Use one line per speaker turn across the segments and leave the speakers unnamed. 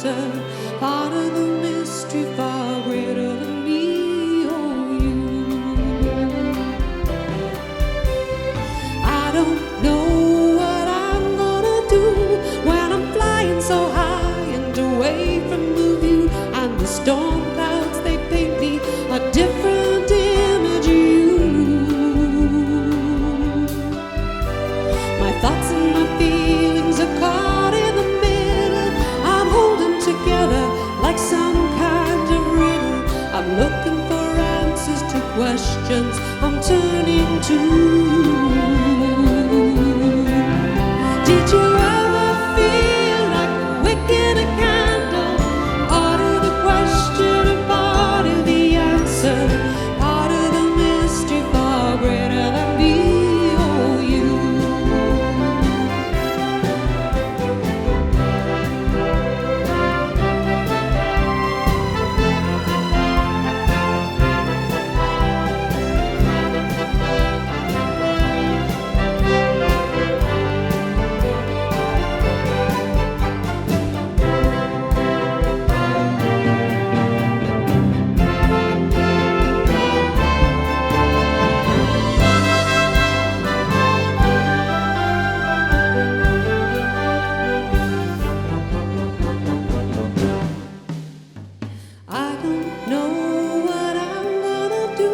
answer, part of the mystery far greater than me or you. I don't know what I'm gonna do when I'm flying so high and away from the view, and the storm clouds, they paint me a different image of you. My thoughts and my feelings are caught in the middle. I'm holding together like some kind of riddle. I'm looking for answers to questions I'm turning to. Did you ever feel like a wick in a candle? Part of the question and part of the answer, part of the mystery far greater than me or you. I don't know what I'm gonna do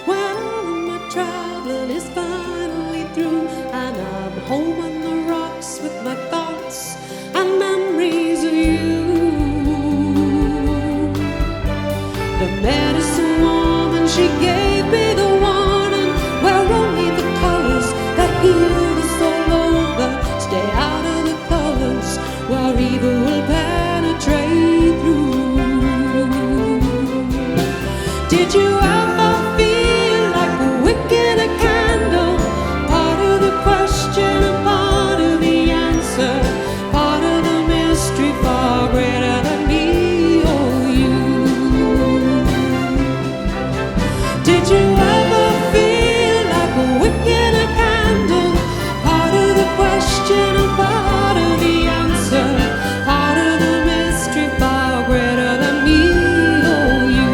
when all of my traveling is finally through, and I'm home on the rocks with my thoughts and memories of you. The medicine woman, she gave me the warning, where only the colors that heal the soul over. Stay out of the colors where evil will penetrate through. Did you ever feel like a wick in a candle? Part of the question and part of the answer, part of the mystery far greater than me or you. Did you ever feel like a wick in a candle? Part of the question and part of the answer, part of the mystery far greater than me or you.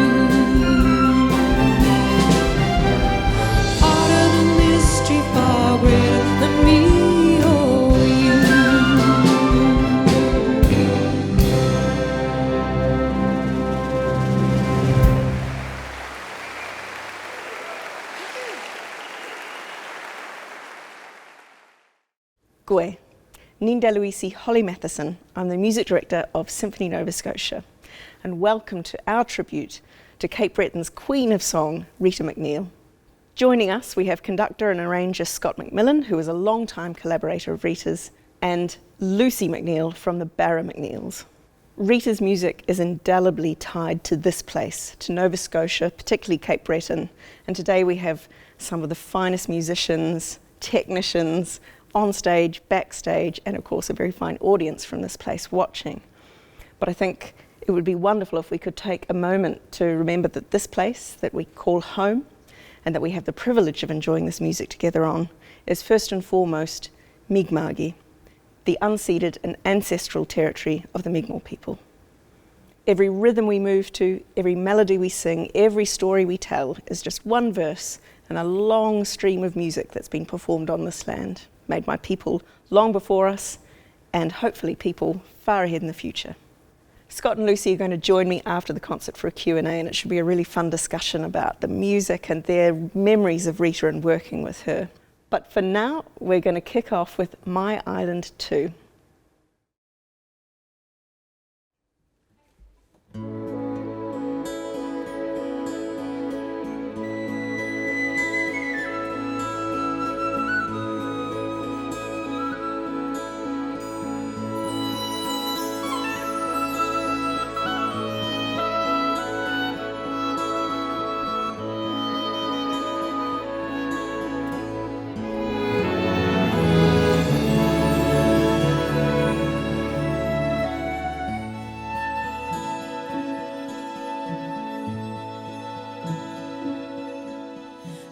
Part of the mystery far greater than me or you.
Goe, Ninda Luisi Holly Matheson. I'm the music director of Symphony Nova Scotia, and welcome to our tribute to Cape Breton's Queen of Song, Rita McNeil. Joining us, we have conductor and arranger Scott McMillan, who is a long-time collaborator of Rita's, and Lucy McNeil from the Barra McNeils. Rita's music is indelibly tied to this place, to Nova Scotia, particularly Cape Breton, and today we have some of the finest musicians, technicians, on stage, backstage, and of course a very fine audience from this place watching. But I think it would be wonderful if we could take a moment to remember that this place that we call home, and that we have the privilege of enjoying this music together on, is first and foremost Mi'kma'ki, the unceded and ancestral territory of the Mi'kmaq people. Every rhythm we move to, every melody we sing, every story we tell is just one verse in a long stream of music that's been performed on this land, made by people long before us, and hopefully people far ahead in the future. Scott and Lucy are going to join me after the concert for a Q&A, and it should be a really fun discussion about the music and their memories of Rita and working with her. But for now, we're going to kick off with My Island 2.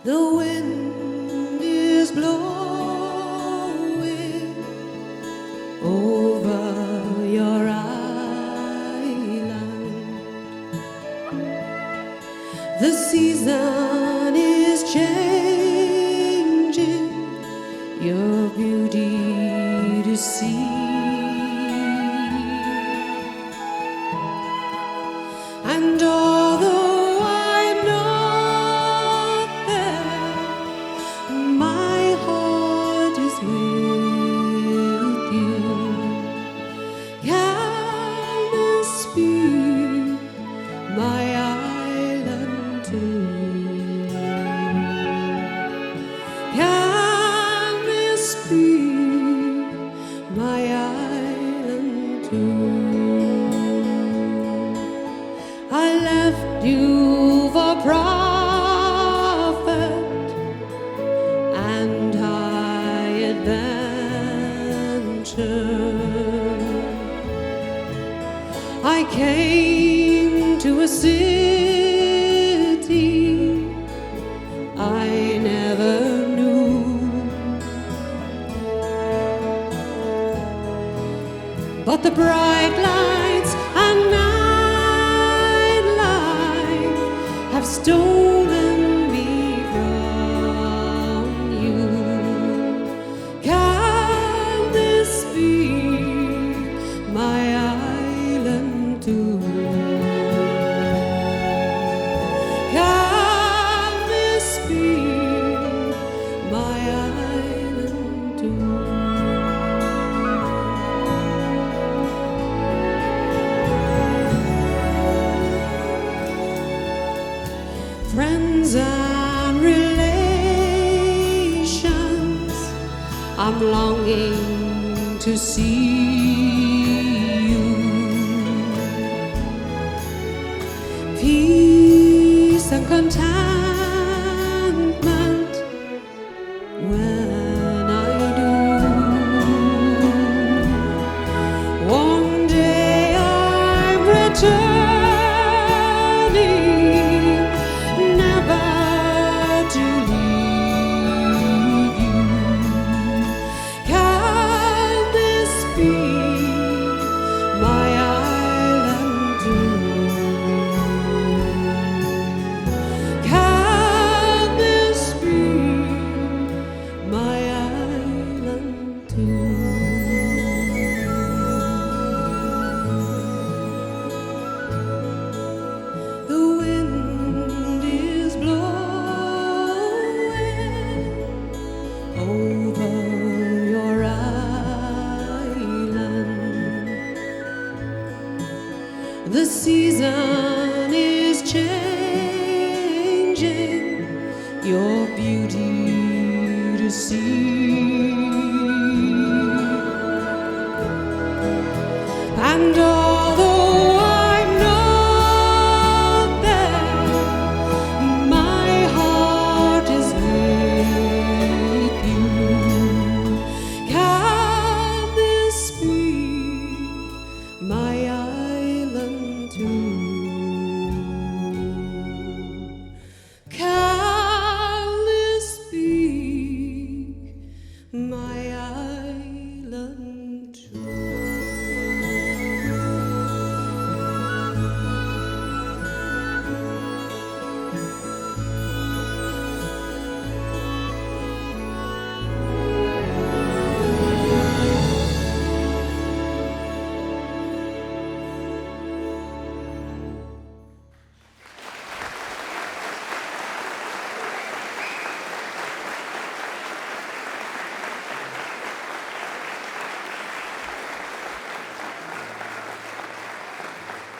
The wind is blowing over your island. I left you for profit and high adventure. I came to a city I never knew, but the bright lights and nightlife have stolen me from you. Can this be my island too? Can this be my island too? Friends and relations, I'm longing to see you. Peace and contentment when I do. One day I'm returning, never to leave you. Can this be my island too? Can this be my island too? The wind is blowing over your island. The season is changing your beauty to see. And although I'm not there, my heart is with you. Can this be my island too? Can this be my island too?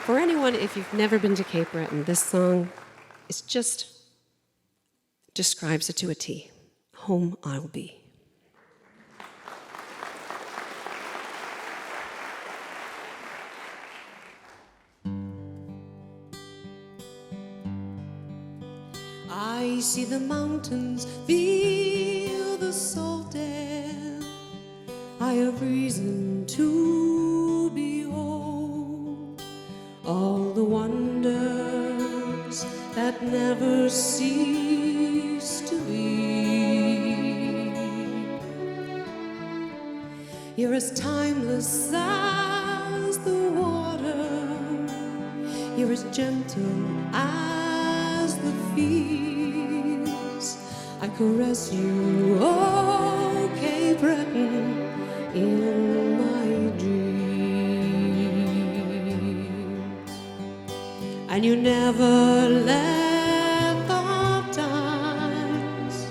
For anyone, if you've never been to Cape Breton, this song is just describes it to a T. Home I'll be.
I see the mountains, feel the salt air. I have reason to behold all the wonders that never cease to be. You're as timeless as the water, you're as gentle as the fields. I caress you, oh Cape Breton, in my dreams. And you never let the times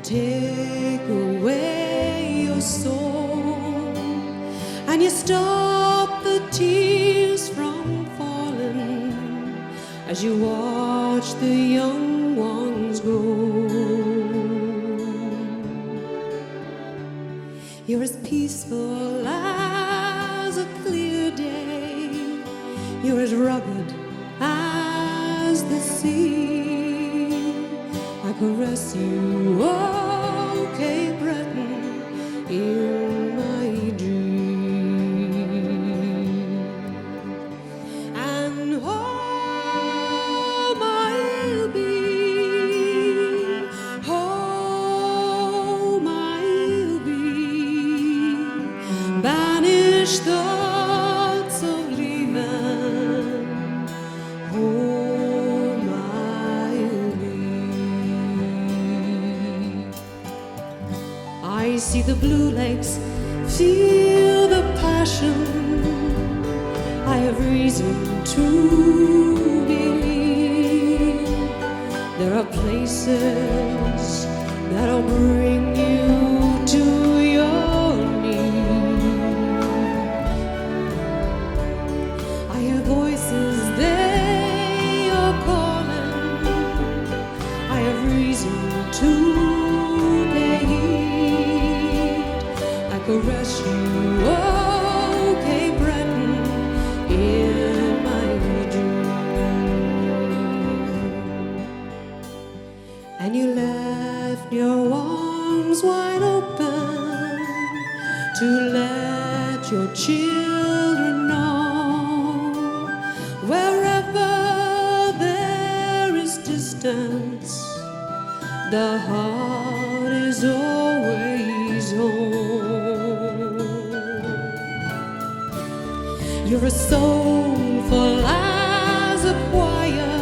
take away your soul, and you stop the tears from falling as you watch the young ones grow. You're as peaceful as a clear You're as rugged as the sea. I caress you, oh Cape Breton, in my dream. And home I'll be, home I'll be, banished thoughts of leaving, home I'll be. I see the blue lakes, feel the passion. I have reason to believe there are places that'll bring you to your knees. I hear voices, they are calling. I have reason to pay heed. I caress you, oh Cape Breton, in my dream. And you left your arms wide open to let your children know wherever there is distance, the heart is always home. You're as soulful as a choir.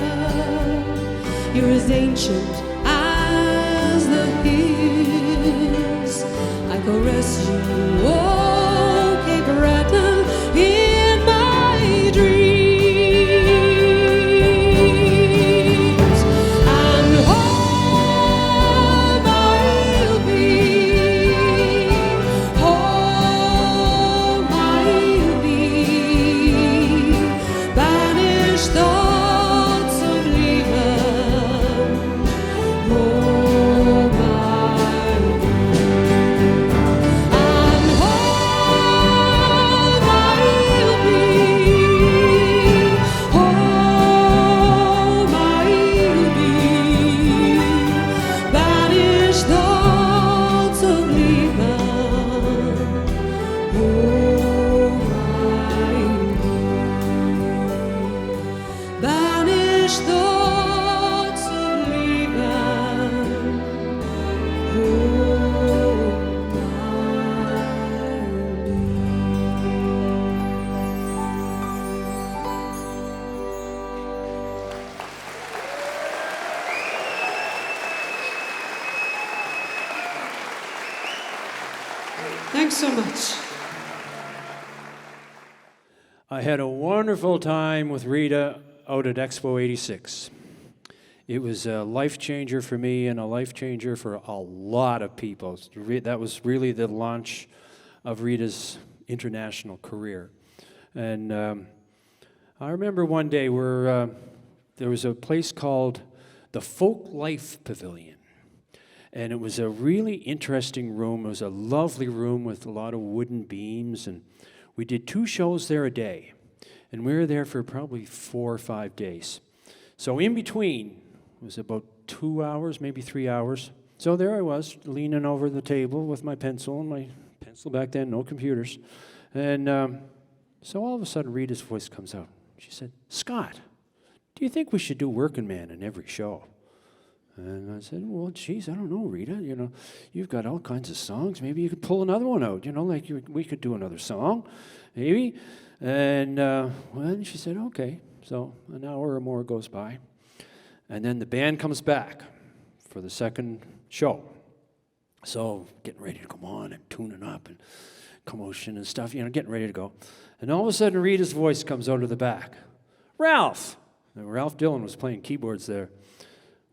You're as ancient as the hills. I caress you, oh Cape Breton, in my dreams. And home I'll be, home I'll be, banished thoughts of leaving, home I'll be. And home I'll be, home I'll be, banished thoughts of leaving, home I'll be, banished thoughts of leaving, home Thanks so much.
I had a wonderful time with Rita out at Expo 86. It was a life changer for me and a life changer for a lot of people. That was really the launch of Rita's international career. And I remember one day there was a place called the Folk Life Pavilion. And it was a really interesting room. It was a lovely room with a lot of wooden beams. And we did 2 shows there a day. And we were there for probably 4 or 5 days. So in between was about 2 hours, maybe 3 hours. So there I was, leaning over the table with my pencil, and my pencil back then, no computers. And so all of a sudden, Rita's voice comes out. She said, "Scott, do you think we should do Working Man in every show?" And I said, "Well, geez, I don't know, Rita. You know, you've got all kinds of songs. Maybe you could pull another one out. You know, like we could do another song, maybe." And well, she said, "Okay." So an hour or more goes by, and then the band comes back for the second show. So getting ready to come on and tuning up and commotion and stuff, you know, getting ready to go. And all of a sudden, Rita's voice comes out of the back. "Ralph!" And Ralph Dillon was playing keyboards there.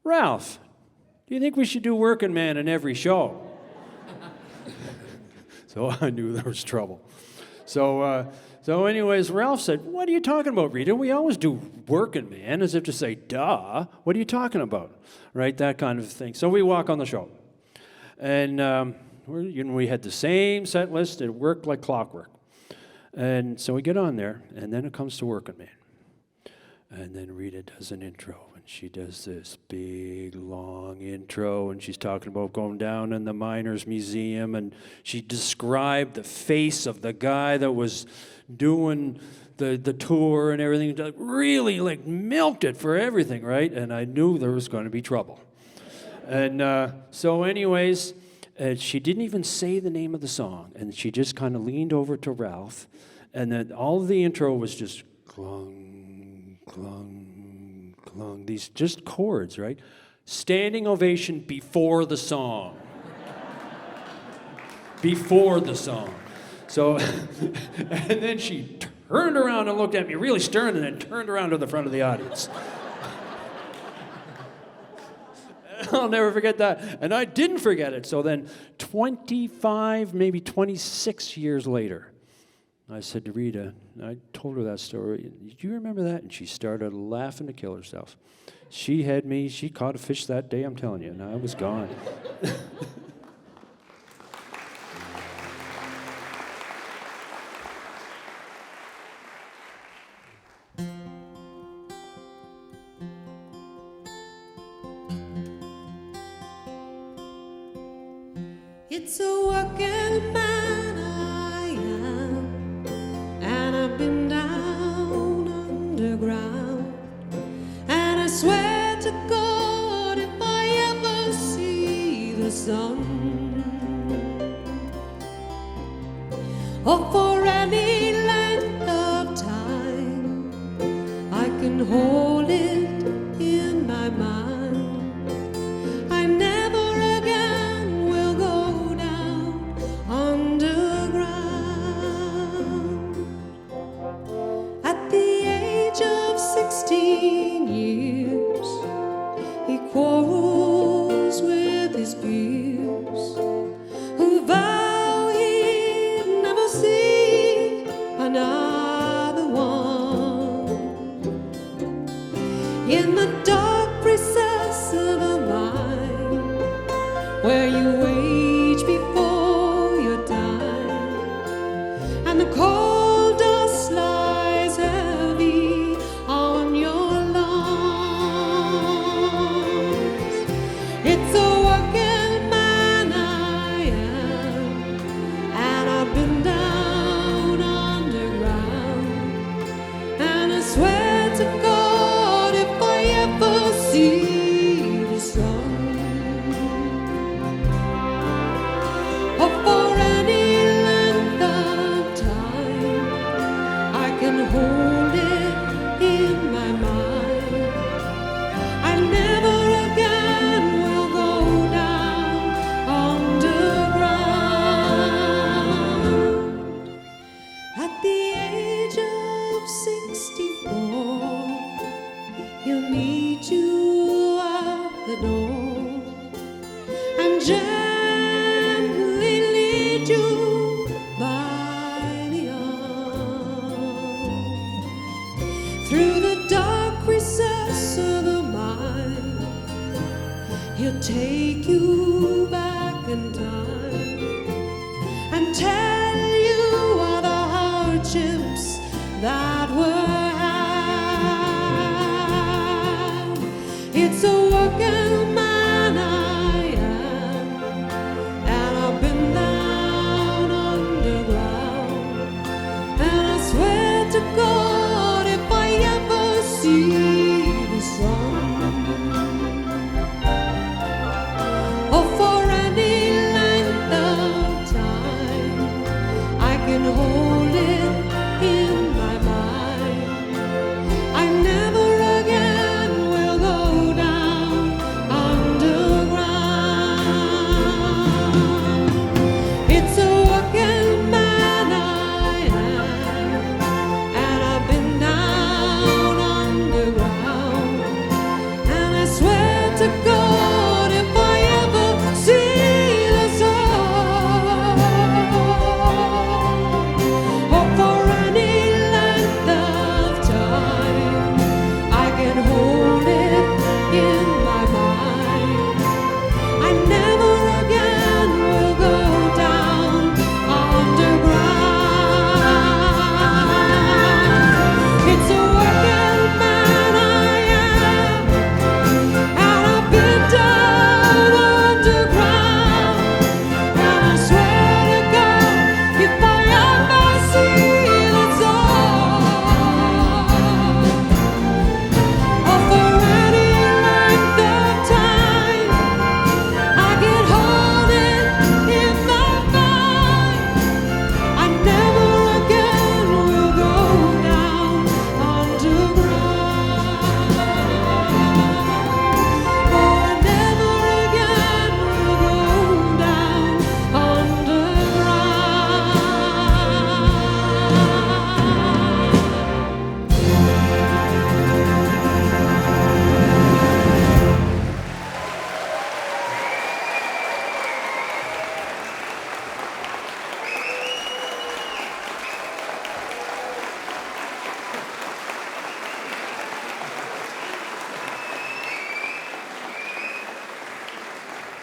"Ralph, do you think we should do Working Man in every show?" So I knew there was trouble. So anyways, Ralph said, "What are you talking about, Rita? We always do Working Man," as if to say, "Duh, what are you talking about?" Right, that kind of thing. So we walk on the show. And we had the same set list. It worked like clockwork. And so we get on there, and then it comes to Working Man. And then Rita does an intro, and she does this big, long intro, and she's talking about going down in the Miners Museum, and she described the face of the guy that was doing the tour and everything, really like milked it for everything, right? And I knew there was going to be trouble. And so anyways, she didn't even say the name of the song, and she just kind of leaned over to Ralph, and then all of the intro was just clung, clung, clung, these just chords, right? Standing ovation before the song. Before the song. So, and then she turned around and looked at me really stern and then turned around to the front of the audience. I'll never forget that. And I didn't forget it. So then 25, maybe 26 years later, I said to Rita, I told her that story, do you remember that? And she started laughing to kill herself. She had me, she caught a fish that day, I'm telling you, and I was gone.
It's a working man I am, and I've been down underground, and I swear to God if I ever see the sun, or for any length of time, I can hold it in my mind. I never again will go down underground. At the age of 16 years, he quarrels with his peers, who vow he'd never see another one. In the dark recess of a mind, where you age before your time, and the cold dust lies heavy on your lungs. It's a working man I am, and I've been down underground, and I swear to God if I ever see the sun, or for any length of time, I can hold it in my mind. I never again will go down underground. At the age of 64, he'll meet you at the door and gently lead you by the arm through the dark recess of the mind. He'll take you back in time and tell you all the hardships that were had. It's a working man I am, and I've been down underground, and I swear to God if I ever see the sun, or for any length of time, I can hold it in my mind. I never again will go down underground. It's a working man I am, and I've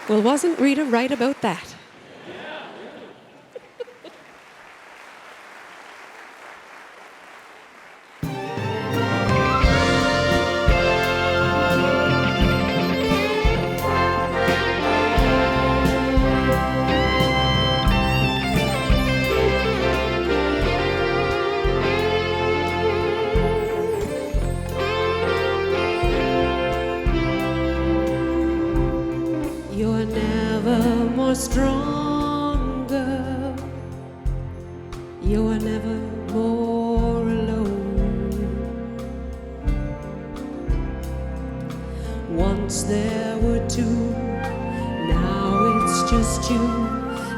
Well, wasn't Rita right about that?
You're never more stronger. You are never more alone. Once there were two, now it's just you.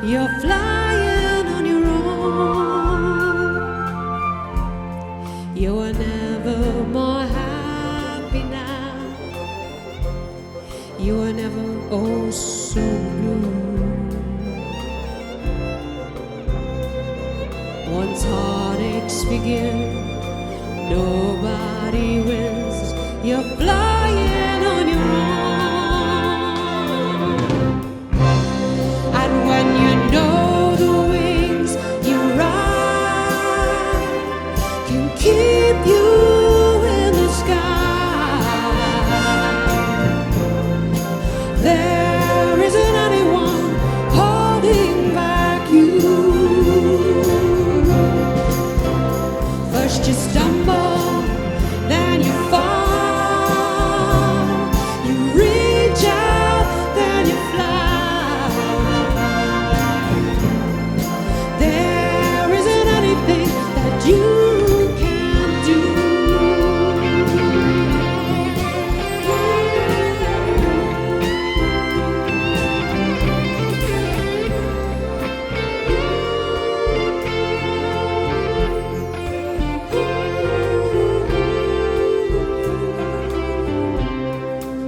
You're flying on your own. You are never more happy now. You are never oh so blue. Once heartaches begin, nobody wins. You're flying on your own. And when you know the wings you ride can keep you in the sky, there isn't anyone holding back you. First you stumble, then you fall. You reach out, then you fly. There isn't anything that you can't do.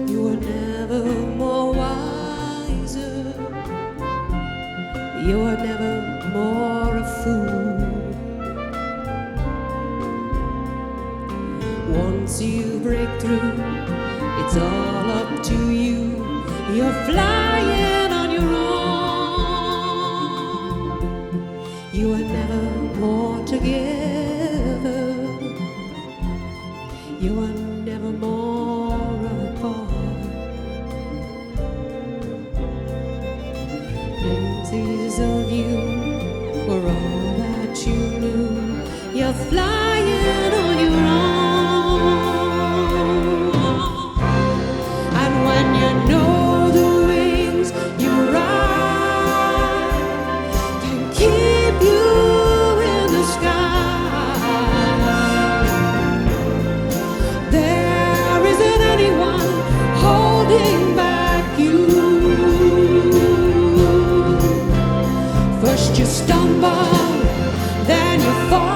You were never more wiser. You were never more a fool. Once you break through, it's all up to you. You're flying on your own. You are never more together. You are never more apart. Glimpses of you were all that you knew. You're flying on your own. And when you know the wings you ride can keep you in the sky, there isn't anyone holding back you. First you stumble, then you fall.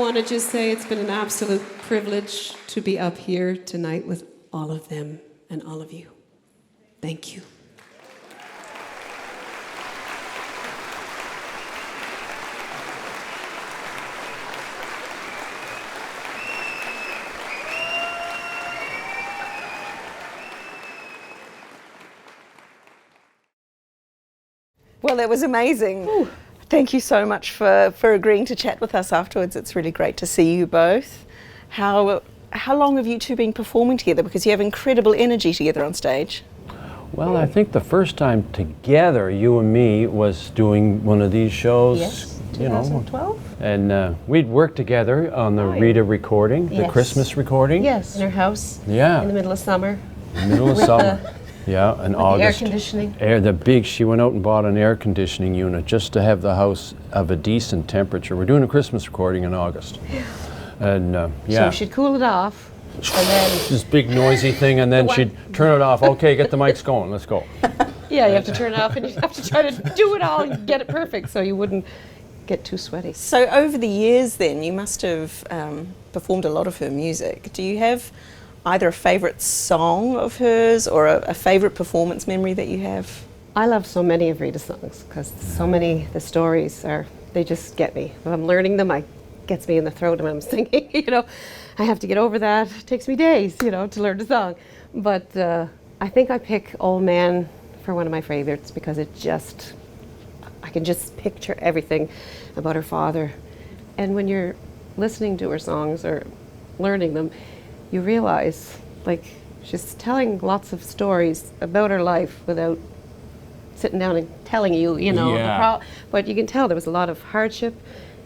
want to just say it's been an absolute privilege to be up here tonight with all of them and all of you. Thank you.
Well, that was amazing. Thank you so much for agreeing to chat with us afterwards. It's really great to see you both. How long have you two been performing together? Because you have incredible energy together on stage.
Well, I think the first time together, you and me, was doing one of these shows.
Yes,
you know,
2012.
and we'd worked together on the Rita recording, the
Yes.
Christmas recording.
Yes.
In her house,
Yeah.
in the middle of summer,
Middle of
with
summer. Yeah, in
with the air
August.
conditioning.
She went out and bought an air conditioning unit just to have the house of a decent temperature. We're doing a Christmas recording in August. And yeah.
So she'd cool it off, and then
This big noisy thing, and then she'd turn it off. Okay, get the mics going, let's go.
yeah, you have to turn it off, and you have to try to do it all and get it perfect, so you wouldn't get too sweaty.
So over the years then, you must have performed a lot of her music. Do you have either a favourite song of hers or a favourite performance memory that you have?
I love so many of Rita's songs because so many, the stories are, they just get me. When I'm learning them, it gets me in the throat when I'm singing, you know. I have to get over that. It takes me days, you know, to learn the song. But I think I pick Old Man for one of my favorites because it just, I can just picture everything about her father. And when you're listening to her songs or learning them, you realize, like, she's telling lots of stories about her life without sitting down and telling you, you know,
Yeah.
but you can tell there was a lot of hardship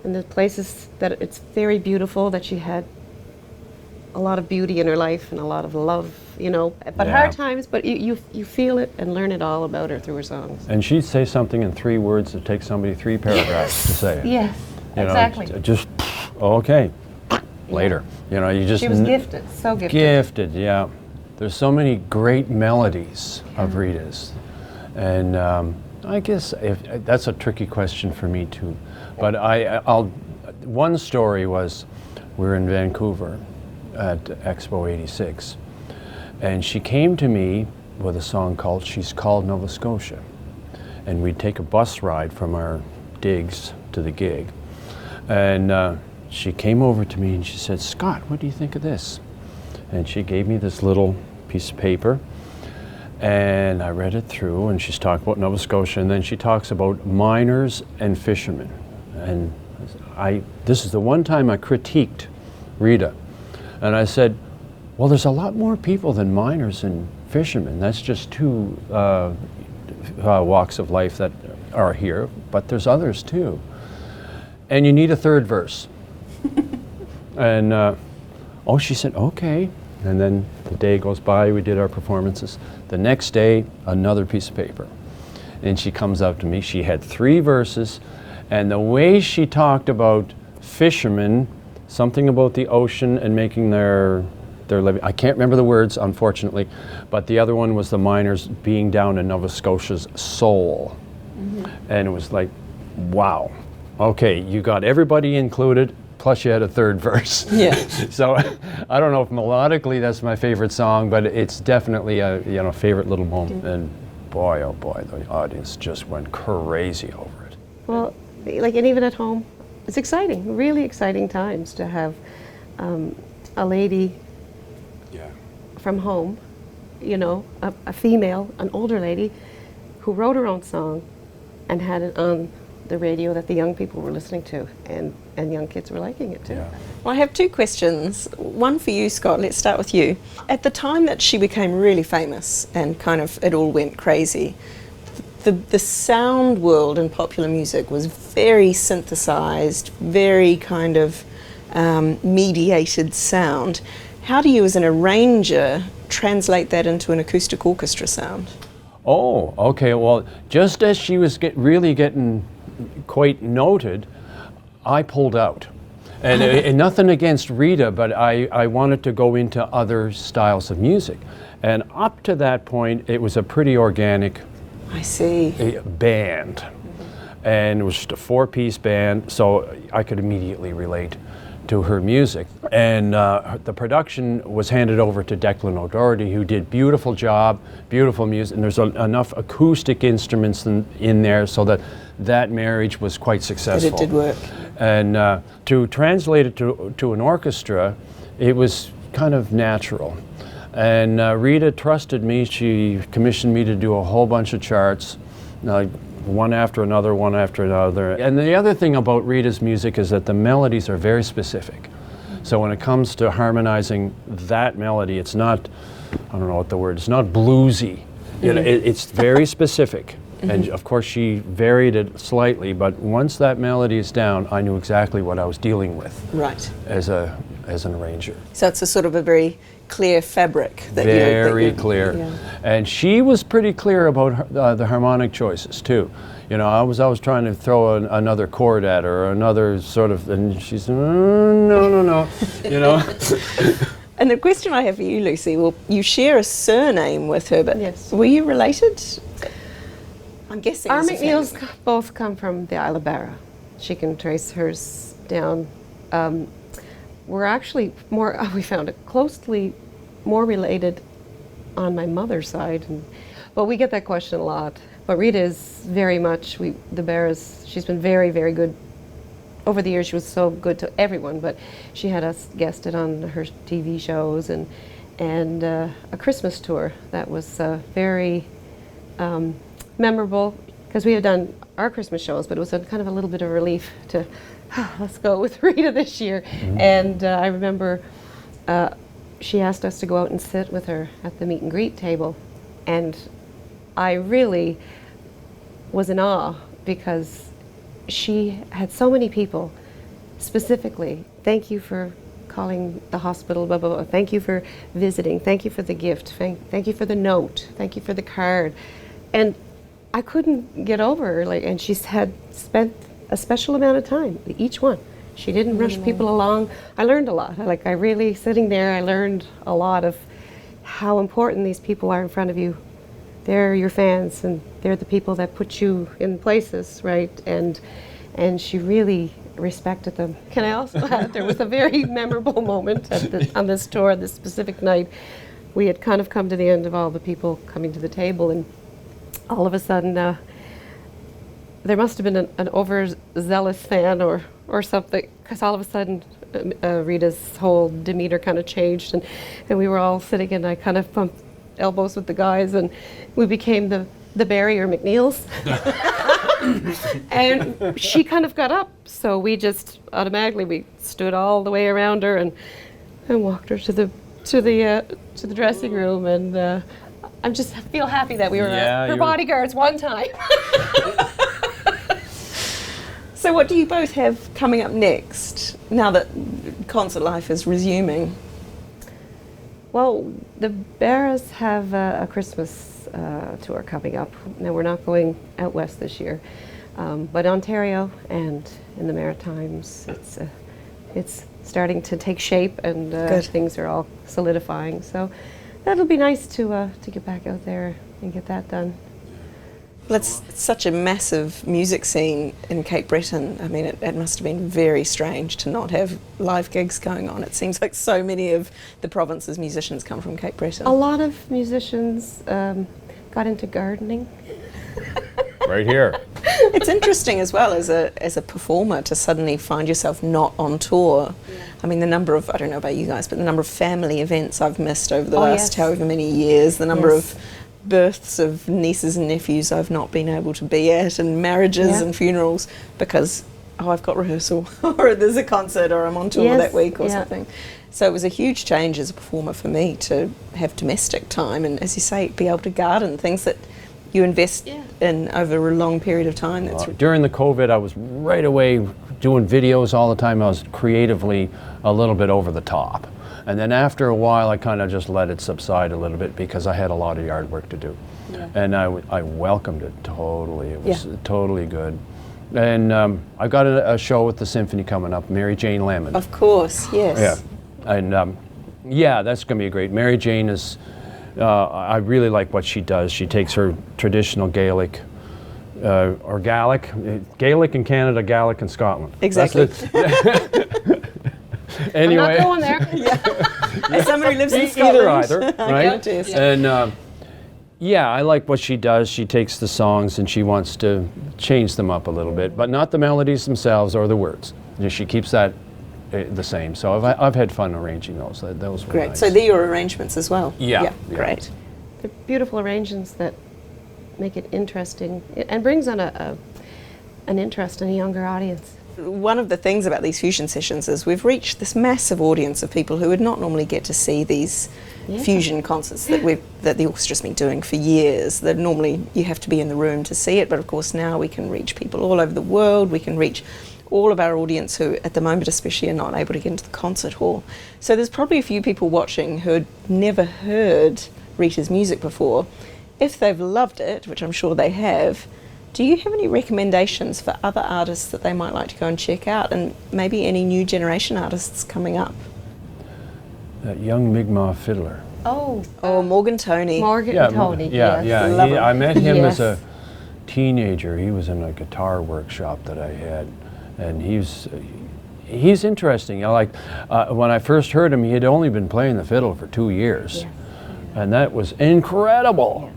and the places that it's very beautiful, that she had a lot of beauty in her life and a lot of love, you know, but
Yeah.
hard times, but you feel it and learn it all about her through her songs.
And she'd say something in 3 words that takes somebody 3 paragraphs to say it.
Yes,
You know,
exactly.
just, okay, later. You know, you just...
She was gifted, so gifted.
Gifted, yeah. There's so many great melodies of Rita's. And I guess that's a tricky question for me too. But one story was, we were in Vancouver at Expo 86, and she came to me with a song called She's Called Nova Scotia. And we'd take a bus ride from our digs to the gig. And she came over to me and she said, "Scott, what do you think of this?" And she gave me this little piece of paper, and I read it through, and she's talking about Nova Scotia, and then she talks about miners and fishermen. And this is the one time I critiqued Rita. And I said, well, there's a lot more people than miners and fishermen. That's just 2 walks of life that are here, but there's others too. And you need a 3rd verse. And she said, okay. And then the day goes by, we did our performances. The next day, another piece of paper. And she comes up to me, she had 3 verses, and the way she talked about fishermen, something about the ocean and making their living, I can't remember the words, unfortunately, but the other one was the miners being down in Nova Scotia's soul. And it was like, wow. Okay, you got everybody included, plus you had a 3rd verse.
Yeah.
So I don't know if melodically that's my favorite song, but it's definitely a favorite little moment. And boy, oh boy, the audience just went crazy over it.
Well, like, and even at home, it's exciting, really exciting times to have a lady from home, you know, a female, an older lady, who wrote her own song and had it on the radio that the young people were listening to, and young kids were liking it too.
Yeah.
Well, I have 2 questions. One for you, Scott. Let's start with you. At the time that she became really famous and kind of it all went crazy, the sound world in popular music was very synthesized, very kind of mediated sound. How do you, as an arranger, translate that into an acoustic orchestra sound?
Oh, okay. Well, just as she was really getting quite noted, I pulled out. And nothing against Rita, but I wanted to go into other styles of music. And up to that point, it was a pretty organic
I see.
band. And it was just a 4-piece band, so I could immediately relate to her music. And the production was handed over to Declan O'Doherty, who did beautiful job, beautiful music, and there's enough acoustic instruments in there so that that marriage was quite successful.
That it did work.
And to translate it to an orchestra, it was kind of natural. And Rita trusted me. She commissioned me to do a whole bunch of charts, one after another, one after another. And the other thing about Rita's music is that the melodies are very specific. So when it comes to harmonizing that melody, it's not, I don't know what the word, it's not bluesy. You know, it's very specific. And of course she varied it slightly, but once that melody is down, I knew exactly what I was dealing with
Right.
as an arranger.
So it's a sort of a very clear fabric that
Very
you
clear.
yeah.
And she was pretty clear about the harmonic choices too. You know, I was always trying to throw another chord at her, or another sort of, and she said, no, you know.
And the question I have for you, Lucy, well, you share a surname with her, but
Yes.
were you related? I'm guessing.
Our
as a
McNeils
family.
both come from the Isle of Barra. She can trace hers down. We're actually more, we found it closely more related on my mother's side. But we get that question a lot. But Rita is very much, the Barras, she's been very, very good. Over the years, she was so good to everyone, but she had us guested on her TV shows and a Christmas tour that was very memorable, because we had done our Christmas shows, but it was kind of a little bit of relief to, let's go with Rita this year. And I remember she asked us to go out and sit with her at the meet and greet table, and I really was in awe because she had so many people specifically, thank you for calling the hospital, blah, blah, blah. Thank you for visiting, thank you for the gift, thank you for the note, thank you for the card. And I couldn't get over her, and she had spent a special amount of time, each one. She didn't rush people along. I learned a lot. I really, sitting there, I learned a lot of how important these people are in front of you. They're your fans, and they're the people that put you in places, right? And she really respected them. Can I also add, there was a very memorable moment on this tour, this specific night. We had kind of come to the end of all the people coming to the table, and all of a sudden, there must have been an overzealous fan or something, because all of a sudden Rita's whole demeanor kind of changed, and we were all sitting, and I kind of bumped elbows with the guys, and we became the barrier McNeils. And she kind of got up, so we just automatically, we stood all the way around her and walked her to the dressing room, and I just feel happy that we were her bodyguards one time.
So what do you both have coming up next, now that concert life is resuming?
Well, the Barras have a Christmas tour coming up. Now, we're not going out west this year, but Ontario and in the Maritimes, it's starting to take shape, and things are all solidifying. So that'll be nice to get back out there and get that done.
Well, it's such a massive music scene in Cape Breton. I mean, it must have been very strange to not have live gigs going on. It seems like so many of the province's musicians come from Cape Breton.
A lot of musicians got into gardening.
Right here.
It's interesting as well as a performer to suddenly find yourself not on tour. I mean, the number of, I don't know about you guys, but the number of family events I've missed over the last however many years, the number of births of nieces and nephews I've not been able to be at, and marriages and funerals because, I've got rehearsal or there's a concert or I'm on tour that week or something. So it was a huge change as a performer for me to have domestic time and, as you say, be able to garden, things that you invest in over a long period of time. That's
During the COVID, I was right away doing videos all the time. I was creatively a little bit over the top. And then after a while, I kind of just let it subside a little bit because I had a lot of yard work to do. And I welcomed it totally. It was totally good. And I've got a show with the symphony coming up, Mary Jane Lemon.
Of course, yes.
Yeah. And that's going to be great. Mary Jane is, I really like what she does. She takes her traditional Gaelic, or Gaelic in Canada, Gaelic in Scotland.
Exactly.
Anyway.
I'm not going there.
As someone who lives in
Either,
Scotland, I
right?
can attest.
And yeah, I like what she does. She takes the songs and she wants to change them up a little bit, but not the melodies themselves or the words. She keeps that the same. So I've had fun arranging those. Those were
Great.
nice.
So they're your arrangements as well?
Yeah, yeah.
Great.
They're beautiful arrangements that make it interesting and brings on an interest in a younger audience.
One of the things about these fusion sessions is we've reached this massive audience of people who would not normally get to see these fusion concerts that the orchestra's been doing for years. That normally you have to be in the room to see it, but of course now we can reach people all over the world. We can reach all of our audience who at the moment especially are not able to get into the concert hall. So there's probably a few people watching who had never heard Rita's music before. If they've loved it, which I'm sure they have, do you have any recommendations for other artists that they might like to go and check out, and maybe any new generation artists coming up?
That young Mi'kmaq fiddler.
Oh,
Morgan Tony.
Morgan Tony.
Yeah,
yes.
yeah.
Love him.
I met him as a
Yes.
teenager. He was in a guitar workshop that I had, and he's interesting. I like when I first heard him, he had only been playing the fiddle for 2 years,
Yes.
and that was incredible.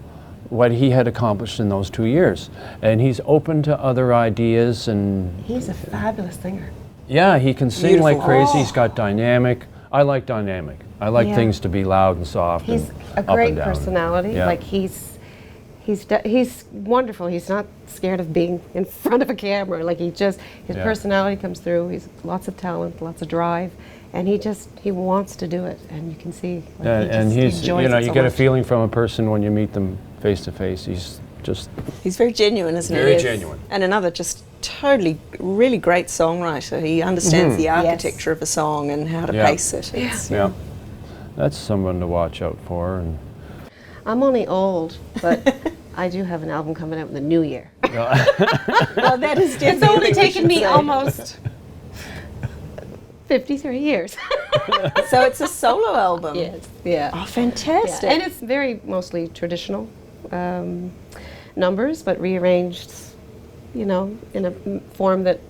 What he had accomplished in those 2 years, and he's open to other ideas, and
He's a fabulous singer.
yeah, he can sing like
Beautiful.
crazy. He's got dynamic. I like dynamic. I like
Yeah.
things to be loud and soft.
He's
and
a
up
great
and down.
personality.
Yeah.
Like he's wonderful. He's not scared of being in front of a camera. Like his
Yeah.
personality comes through. He's lots of talent, lots of drive, and he wants to do it. And you can see. Like,
And
he
he's,
enjoys
you know,
it
you
so
get a
much.
feeling from a person when you meet them face to face. He's just
He's very genuine, isn't he?
Very
Yes.
genuine.
And another just totally, really great songwriter. He understands the architecture of a song and how to
Yeah.
pace it. It's-
yeah. That's someone to watch out for. And
I'm only old, but I do have an album coming out in the new year.
Well, that is definitely.
It's only
we
taken
should
me
say.
almost 53 years.
So it's a solo album.
Yes. Yeah.
Oh, fantastic.
Yeah, and it's very mostly traditional numbers, but rearranged, you know, in a form that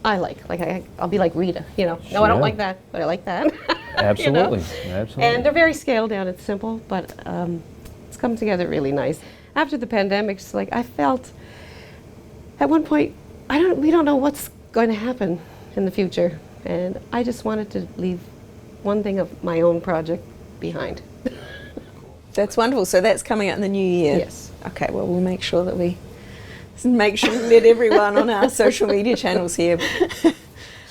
I like. Like I'll be like Rita, you know. No, I don't
Yeah.
like that, but I like that.
absolutely,
You know?
absolutely.
And they're very scaled down. It's simple, but it's come together really nice. After the pandemic, just like I felt at one point, we don't know what's going to happen in the future, and I just wanted to leave one thing of my own project behind.
That's wonderful. So that's coming out in the new year?
Yes.
Okay, well, we'll make sure that we let everyone on our social media channels here.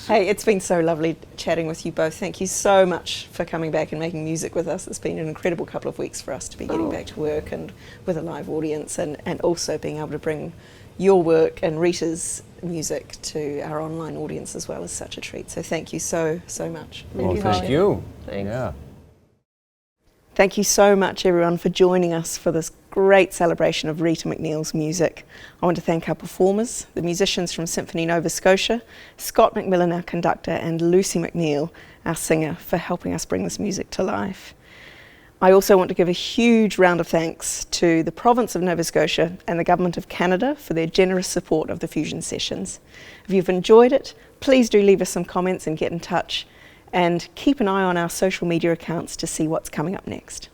Hey, it's been so lovely chatting with you both. Thank you so much for coming back and making music with us. It's been an incredible couple of weeks for us to be getting back to work and with a live audience, and also being able to bring your work and Rita's music to our online audience as well is such a treat. So thank you so much.
well,
you,
thank
Holly.
you.
Thanks.
Yeah.
Thank you so much, everyone, for joining us for this great celebration of Rita McNeil's music. I want to thank our performers, the musicians from Symphony Nova Scotia, Scott McMillan, our conductor, and Lucy McNeil, our singer, for helping us bring this music to life. I also want to give a huge round of thanks to the province of Nova Scotia and the Government of Canada for their generous support of the Fusion Sessions. If you've enjoyed it, please do leave us some comments and get in touch. And keep an eye on our social media accounts to see what's coming up next.